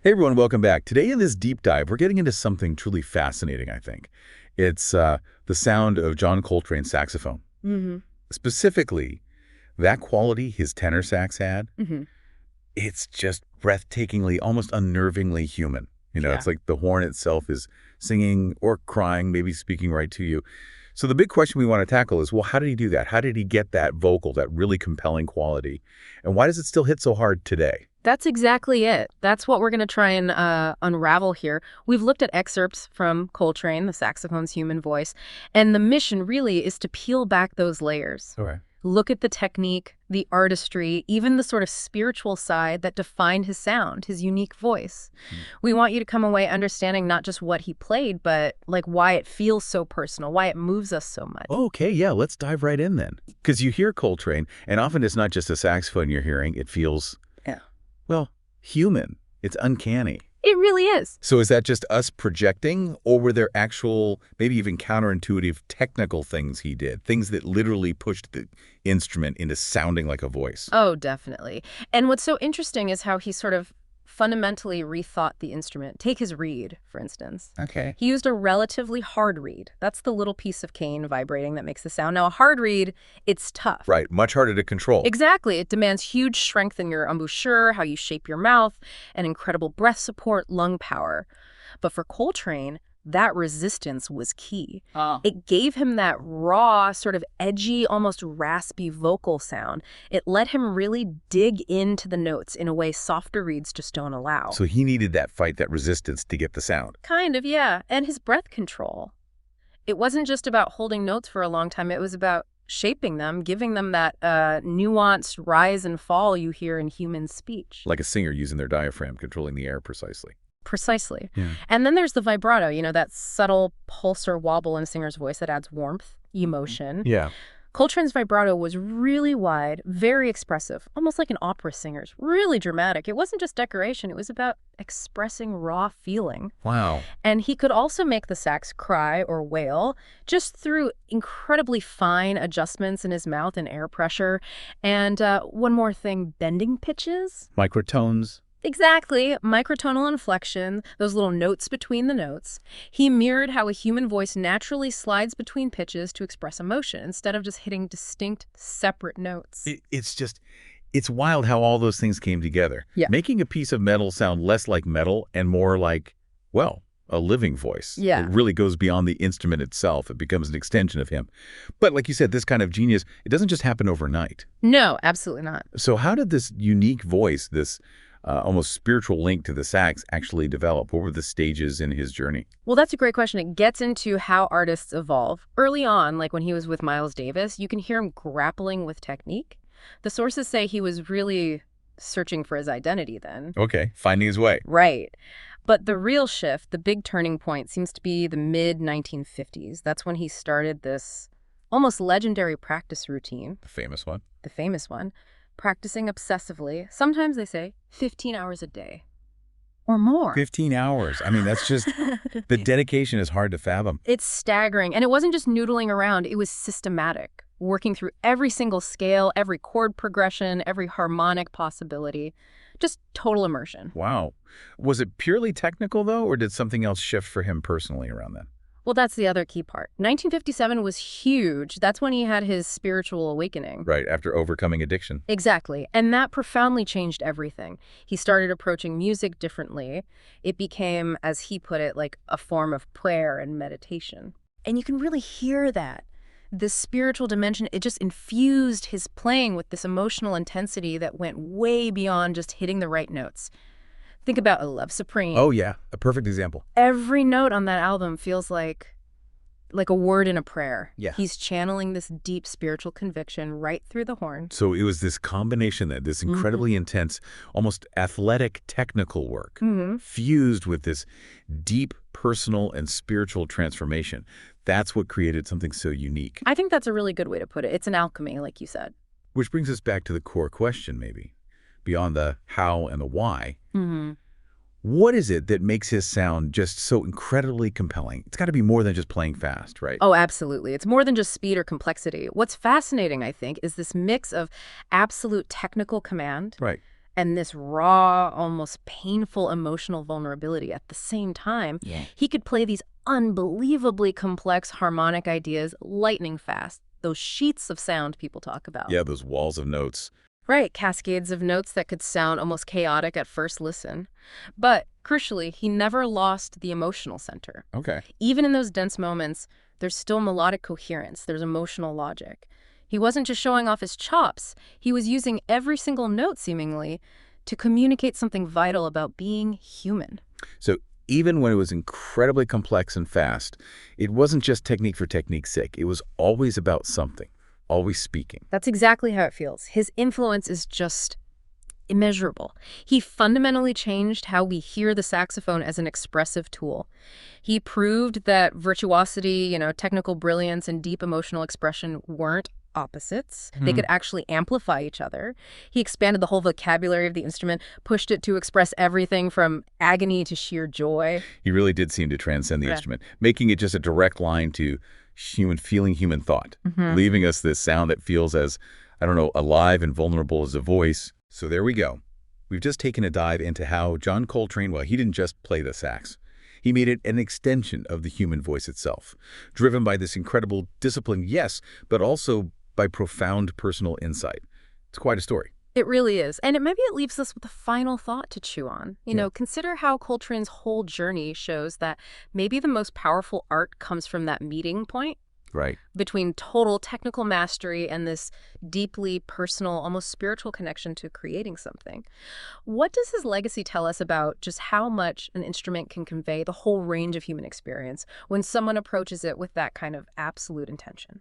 Hey everyone, welcome back. Today in this deep dive, we're getting into something truly fascinating, I think. It's the sound of John Coltrane's saxophone. Mm-hmm. Specifically, that quality his tenor sax had, Mm-hmm. it's just breathtakingly, almost unnervingly human. Yeah. It's like the horn itself is singing or crying, maybe speaking right to you. So the big question we want to tackle is, well, how did he do that? How did he get that vocal, that really compelling quality? And why does it still hit so hard today? That's exactly it. That's what we're going to try and unravel here. We've looked at excerpts from Coltrane, the saxophone's human voice, and the mission really is to peel back those layers. Okay. Look at the technique, the artistry, even the sort of spiritual side that defined his sound, his unique voice. We want you to come away understanding not just what he played, but like why it feels so personal, why it moves us so much. Okay, yeah, let's dive right in then. Because you hear Coltrane, and often it's not just a saxophone you're hearing. It feels, Yeah. well, human. It's uncanny. It really is. So is that just us projecting, or were there actual, maybe even counterintuitive technical things he did? Things that literally pushed the instrument into sounding like a voice? Oh, definitely. And what's so interesting is how he sort of fundamentally rethought the instrument. Take his reed, for instance. Okay. He used a relatively hard reed. That's the little piece of cane vibrating that makes the sound. Now, a hard reed, it's tough. Right, much harder to control. Exactly. It demands huge strength in your embouchure, how you shape your mouth, and incredible breath support, lung power. But for Coltrane, that resistance was key. It gave him that raw, sort of edgy, almost raspy vocal sound. It let him really dig into the notes in a way softer reeds just don't allow. So he needed that fight, that resistance to get the sound. Kind of, yeah. And his breath control. It wasn't just about holding notes for a long time. It was about shaping them, giving them that nuanced rise and fall you hear in human speech. Like a singer using their diaphragm, controlling the air precisely. Precisely. Yeah. And then there's the vibrato, that subtle pulse or wobble in a singer's voice that adds warmth, emotion. Yeah. Coltrane's vibrato was really wide, very expressive, almost like an opera singer's, really dramatic. It wasn't just decoration, it was about expressing raw feeling. Wow. And he could also make the sax cry or wail just through incredibly fine adjustments in his mouth and air pressure. And one more thing, bending pitches. Microtones. Exactly. Microtonal inflection, those little notes between the notes. He mirrored how a human voice naturally slides between pitches to express emotion instead of just hitting distinct, separate notes. It's wild how all those things came together. Yeah. Making a piece of metal sound less like metal and more like, well, a living voice. Yeah. It really goes beyond the instrument itself. It becomes an extension of him. But like you said, this kind of genius, it doesn't just happen overnight. No, absolutely not. So how did this unique voice, this almost spiritual link to the sax actually develop? What were the stages in his journey? Well, that's a great question. It gets into how artists evolve. Early on, like when he was with Miles Davis, you can hear him grappling with technique. The sources say he was really searching for his identity then. Okay, finding his way. Right. But the real shift, the big turning point, seems to be the mid-1950s. That's when he started this almost legendary practice routine. The famous one. The famous one. Practicing obsessively. Sometimes they say 15 hours a day. Or more. 15 hours. I mean, that's just, the dedication is hard to fathom. It's staggering. And it wasn't just noodling around. It was systematic. Working through every single scale, every chord progression, every harmonic possibility. Just total immersion. Wow. Was it purely technical, though, or did something else shift for him personally around then? Well, that's the other key part. 1957 was huge. That's when he had his spiritual awakening. Right, after overcoming addiction. Exactly. And that profoundly changed everything. He started approaching music differently. It became, as he put it, like a form of prayer and meditation. And you can really hear that. This spiritual dimension, it just infused his playing with this emotional intensity that went way beyond just hitting the right notes. Think about A Love Supreme. Oh, yeah. A perfect example. Every note on that album feels like a word in a prayer. Yeah. He's channeling this deep spiritual conviction right through the horn. So it was this combination, this incredibly intense, almost athletic technical work, fused with this deep personal and spiritual transformation. That's what created something so unique. I think that's a really good way to put it. It's an alchemy, like you said. Which brings us back to the core question, maybe, beyond the how and the why. What is it that makes his sound just so incredibly compelling? It's got to be more than just playing fast, right? Oh, absolutely. It's more than just speed or complexity. What's fascinating, I think, is this mix of absolute technical command Right. and this raw, almost painful emotional vulnerability at the same time. Yeah. He could play these unbelievably complex harmonic ideas lightning fast, those sheets of sound people talk about. Yeah, those walls of notes. Right, cascades of notes that could sound almost chaotic at first listen. But, crucially, he never lost the emotional center. Okay. Even in those dense moments, there's still melodic coherence, there's emotional logic. He wasn't just showing off his chops, he was using every single note, seemingly, to communicate something vital about being human. So even when it was incredibly complex and fast, it wasn't just technique for technique's sake. It was always about something, always speaking. That's exactly how it feels. His influence is just immeasurable. He fundamentally changed how we hear the saxophone as an expressive tool. He proved that virtuosity, technical brilliance and deep emotional expression weren't opposites. They could actually amplify each other. He expanded the whole vocabulary of the instrument, pushed it to express everything from agony to sheer joy. He really did seem to transcend the instrument, making it just a direct line to human thought, leaving us this sound that feels as, alive and vulnerable as a voice. So there we go. We've just taken a dive into how John Coltrane, he didn't just play the sax. He made it an extension of the human voice itself, driven by this incredible discipline, yes, but also by profound personal insight. It's quite a story. It really is. And maybe it leaves us with a final thought to chew on. Consider how Coltrane's whole journey shows that maybe the most powerful art comes from that meeting point. Right. Between total technical mastery and this deeply personal, almost spiritual connection to creating something. What does his legacy tell us about just how much an instrument can convey the whole range of human experience when someone approaches it with that kind of absolute intention?